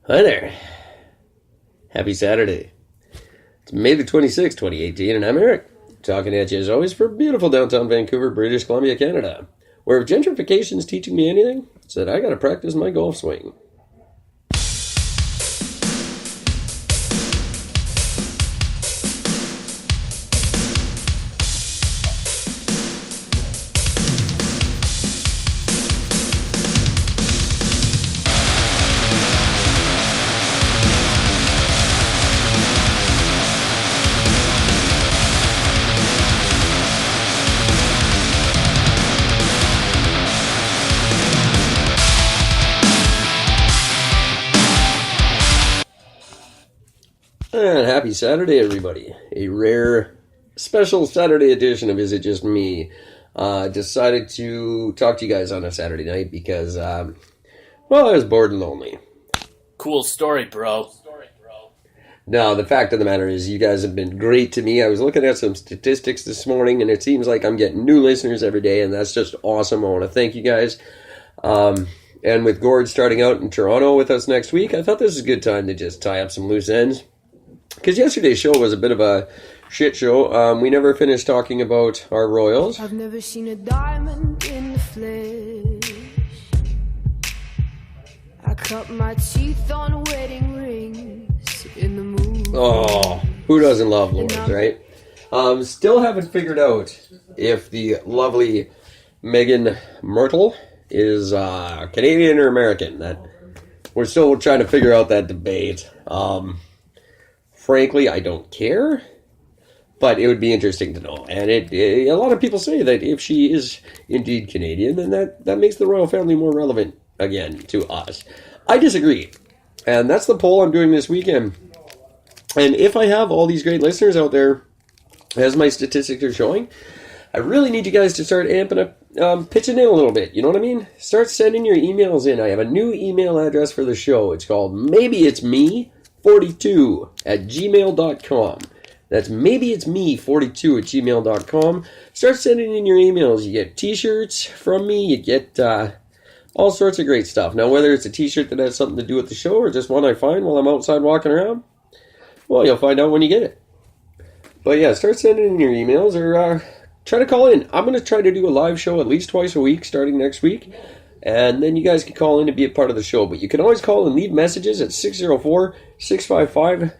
Hi there. Happy Saturday. It's May the 26th, 2018, and I'm Eric. Talking at you as always for beautiful downtown Vancouver, British Columbia, Canada. Where if gentrification's teaching me anything, it's that I gotta practice my golf swing. And happy Saturday, everybody. A rare, special Saturday edition of Is It Just Me? Decided to talk to you guys on a Saturday night because, I was bored and lonely. Cool story, bro. Now, the fact of the matter is you guys have been great to me. I was looking at some statistics this morning, and it seems like I'm getting new listeners every day, and that's just awesome. I want to thank you guys. And with Gord starting out in Toronto with us next week, I thought this was a good time to just tie up some loose ends. Because yesterday's show was a bit of a shit show. We never finished talking about our Royals. I've never seen a diamond in the flesh. I cut my teeth on wedding rings in the moon. Oh, who doesn't love Lords, right? Still haven't figured out if the lovely Meghan Markle is Canadian or American. That we're still trying to figure out that debate. Frankly, I don't care, but it would be interesting to know. And a lot of people say that if she is indeed Canadian, then that makes the royal family more relevant again to us. I disagree. And that's the poll I'm doing this weekend. And if I have all these great listeners out there, as my statistics are showing, I really need you guys to start amping up, pitching in a little bit. You know what I mean? Start sending your emails in. I have a new email address for the show. It's called maybeitsme42@gmail.com. That's maybeitsme42@gmail.com. Start sending in your emails. You get t-shirts from me. You get all sorts of great stuff. Now, whether it's a t-shirt that has something to do with the show or just one I find while I'm outside walking around, well, you'll find out when you get it. But yeah, start sending in your emails or try to call in. I'm going to try to do a live show at least twice a week starting next week. And then you guys can call in and be a part of the show. But you can always call and leave messages at 604-655-9630.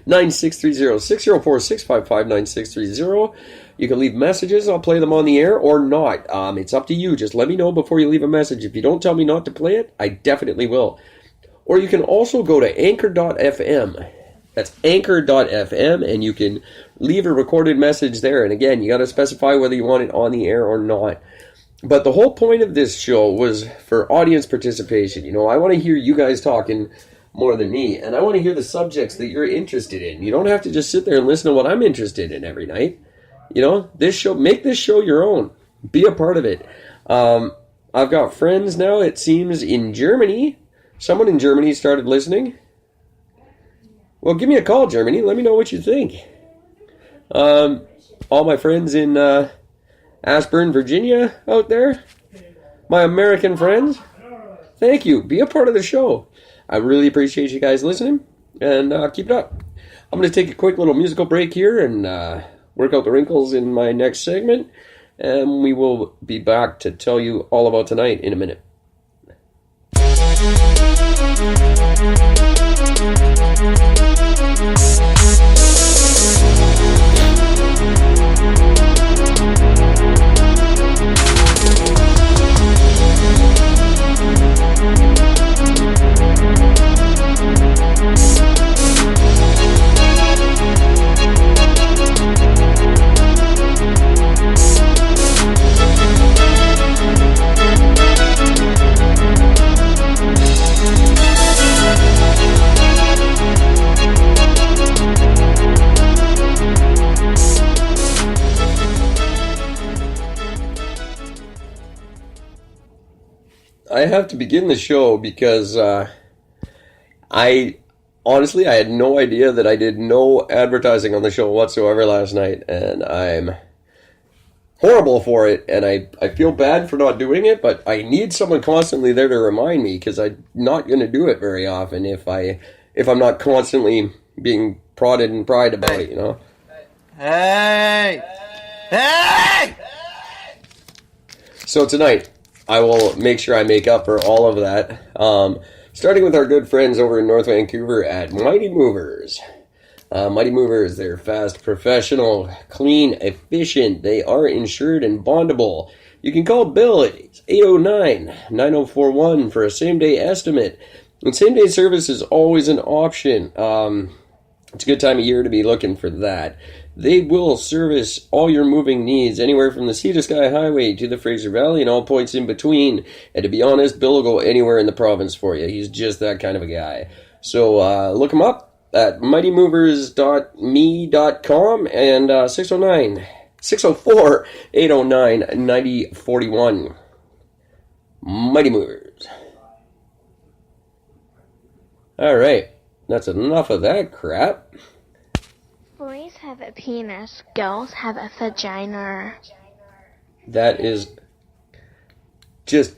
604-655-9630. You can leave messages. I'll play them on the air or not. It's up to you. Just let me know before you leave a message. If you don't tell me not to play it, I definitely will. Or you can also go to anchor.fm. That's anchor.fm, and you can leave a recorded message there. And again, you got to specify whether you want it on the air or not. But the whole point of this show was for audience participation. You know, I want to hear you guys talking more than me, and I want to hear the subjects that you're interested in. You don't have to just sit there and listen to what I'm interested in every night. You know, make this show your own. Be a part of it. I've got friends now, it seems, in Germany. Someone in Germany started listening. Well, give me a call, Germany. Let me know what you think. All my friends in Ashburn, Virginia out there, my American friends, thank you. Be a part of the show. I really appreciate you guys listening, and keep it up. I'm going to take a quick little musical break here and work out the wrinkles in my next segment, and we will be back to tell you all about tonight in a minute. I have to begin the show because I had no idea that I did no advertising on the show whatsoever last night, and I'm horrible for it, and I feel bad for not doing it, but I need someone constantly there to remind me, because I'm not going to do it very often if I'm not constantly being prodded and pried about it, you know? Hey! Hey! So tonight, I will make sure I make up for all of that, starting with our good friends over in North Vancouver at Mighty Movers. Mighty Movers, they're fast, professional, clean, efficient. They are insured and bondable. You can call Bill at 809-9041 for a same-day estimate. And same-day service is always an option. It's a good time of year to be looking for that. They will service all your moving needs, anywhere from the Sea to Sky Highway to the Fraser Valley and all points in between. And to be honest, Bill will go anywhere in the province for you. He's just that kind of a guy. So look him up at mightymovers.me.com and 604-809-9041. Mighty Movers. All right, that's enough of that crap. Boys have a penis, girls have a vagina. That is just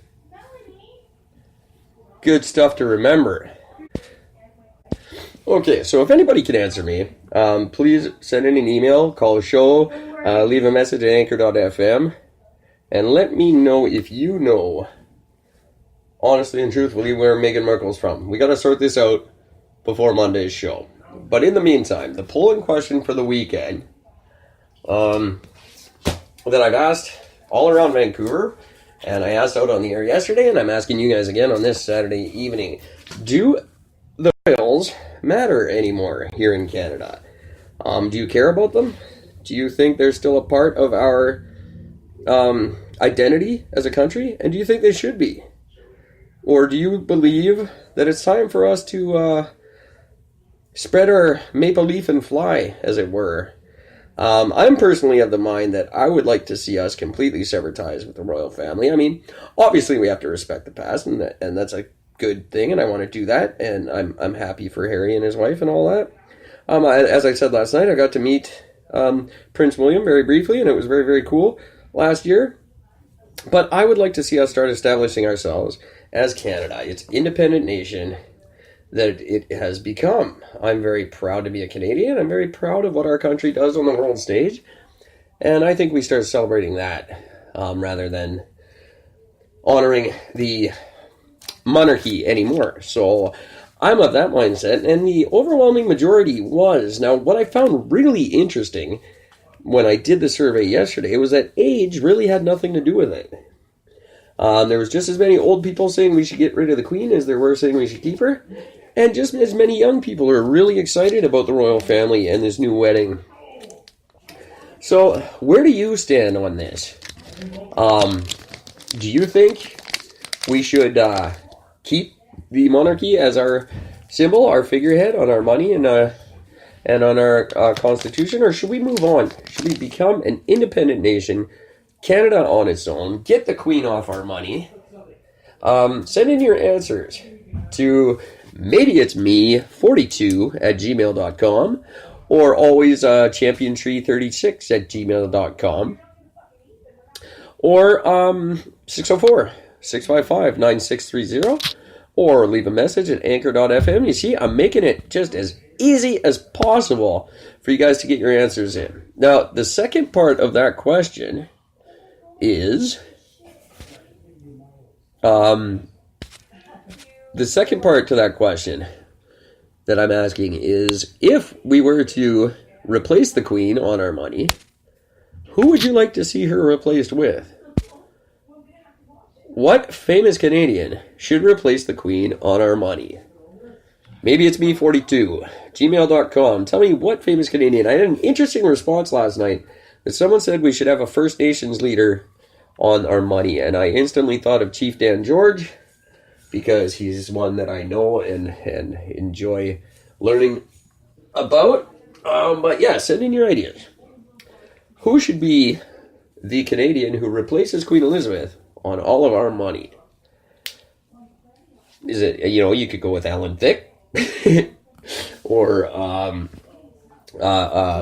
good stuff to remember. Okay, so if anybody can answer me, please send in an email, call a show, leave a message at anchor.fm, and let me know if you know, honestly and truthfully, where Meghan Markle's from. We got to sort this out before Monday's show. But in the meantime, the polling question for the weekend that I've asked all around Vancouver, and I asked out on the air yesterday, and I'm asking you guys again on this Saturday evening. Do the Royals matter anymore here in Canada? Do you care about them? Do you think they're still a part of our identity as a country? And do you think they should be? Or do you believe that it's time for us to spread our maple leaf and fly, as it were? I'm personally of the mind that I would like to see us completely sever ties with the royal family. I mean, obviously we have to respect the past, and that's a good thing, and I want to do that, and I'm happy for Harry and his wife and all that. As I said last night, I got to meet Prince William very briefly, and it was very, very cool last year. But I would like to see us start establishing ourselves as Canada. It's an independent nation that it has become. I'm very proud to be a Canadian. I'm very proud of what our country does on the world stage. And I think we start celebrating that rather than honoring the monarchy anymore. So I'm of that mindset. And the overwhelming majority was. Now, what I found really interesting when I did the survey yesterday was that age really had nothing to do with it. There was just as many old people saying we should get rid of the Queen as there were saying we should keep her. And just as many young people are really excited about the royal family and this new wedding. So, where do you stand on this? Do you think we should keep the monarchy as our symbol, our figurehead on our money and on our constitution? Or should we move on? Should we become an independent nation, Canada on its own, get the Queen off our money? Send in your answers to maybeitsme42@gmail.com or always championtree36@gmail.com or 604-655-9630 or leave a message at anchor.fm. You see, I'm making it just as easy as possible for you guys to get your answers in. Now, the second part of that question is the second part to that question that I'm asking is, if we were to replace the Queen on our money, who would you like to see her replaced with? What famous Canadian should replace the Queen on our money? Maybe it's me42, gmail.com. Tell me what famous Canadian. I had an interesting response last night that someone said we should have a First Nations leader on our money, and I instantly thought of Chief Dan George, because he's one that I know and enjoy learning about. But yeah, send in your ideas. Who should be the Canadian who replaces Queen Elizabeth on all of our money? Is it, you could go with Alan Thicke, or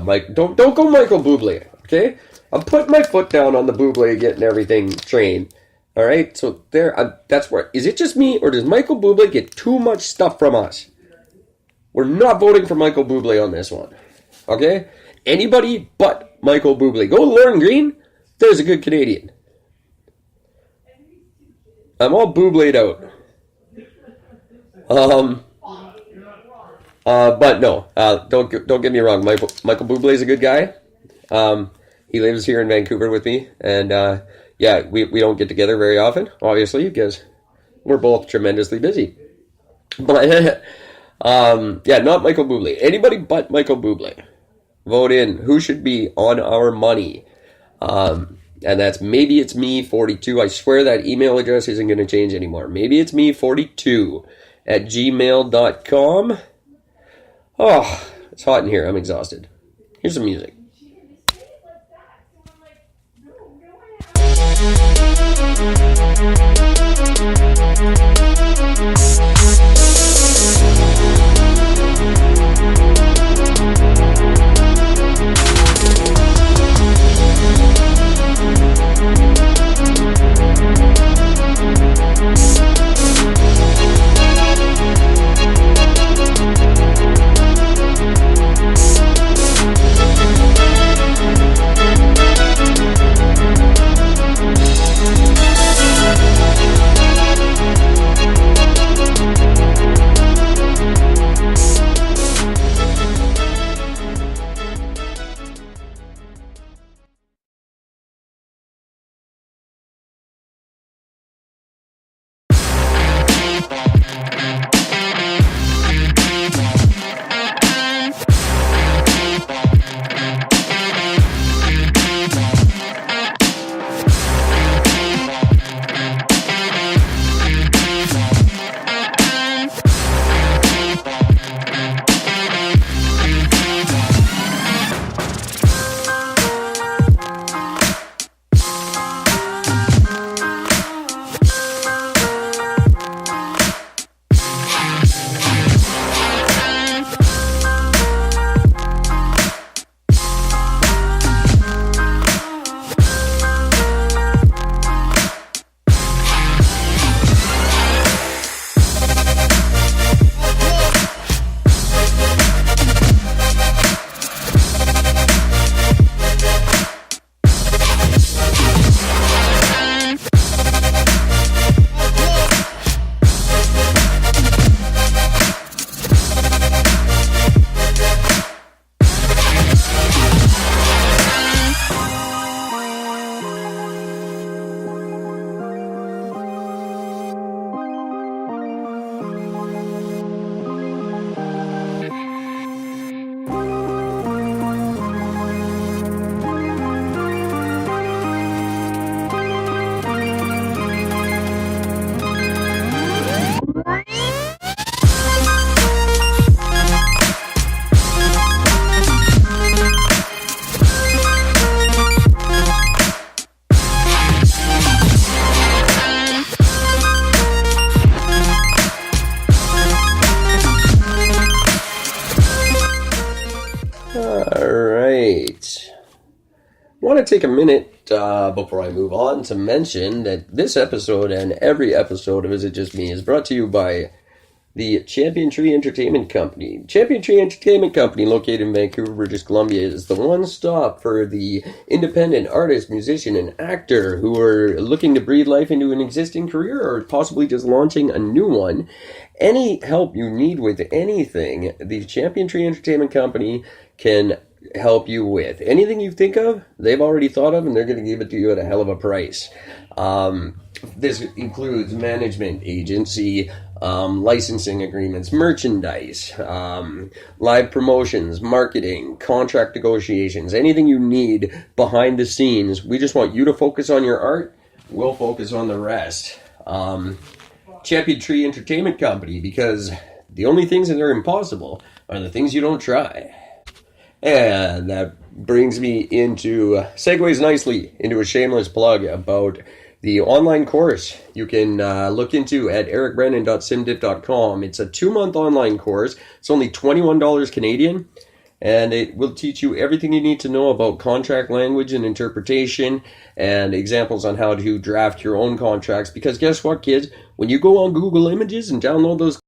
Mike. Don't go Michael Bublé, okay? I'm putting my foot down on the Bublé getting everything trained. All right, so there. That's where. Is it just me, or does Michael Bublé get too much stuff from us? We're not voting for Michael Bublé on this one. Okay? Anybody but Michael Bublé. Go Lauren Green. There's a good Canadian. I'm all Bublé'd out. But no, don't get me wrong. Michael Bublé is a good guy. He lives here in Vancouver with me, and yeah, we don't get together very often, obviously, because we're both tremendously busy. But yeah, not Michael Bublé. Anybody but Michael Bublé. Vote in who should be on our money. And that's maybe it's me 42. I swear that email address isn't going to change anymore. Maybe it's me 42 at gmail.com. Oh, it's hot in here. I'm exhausted. Here's some music. I want to take a minute before I move on to mention that this episode and every episode of Is It Just Me is brought to you by the Champion Tree Entertainment Company. Champion Tree Entertainment Company, located in Vancouver, British Columbia, is the one stop for the independent artist, musician, and actor who are looking to breathe life into an existing career or possibly just launching a new one. Any help you need with anything, the Champion Tree Entertainment Company can help you with. Anything you think of, they've already thought of, and they're going to give it to you at a hell of a price. This includes management, agency, licensing agreements, merchandise, live promotions, marketing, contract negotiations, anything you need behind the scenes. We just want you to focus on your art. We'll focus on the rest. Champion Tree Entertainment Company, because the only things that are impossible are the things you don't try. And that brings me segues nicely into a shameless plug about the online course you can look into at ericbrennan.simdip.com. It's a 2-month online course. It's only $21 Canadian. and it will teach you everything you need to know about contract language and interpretation and examples on how to draft your own contracts. Because guess what, kids? When you go on Google Images and download those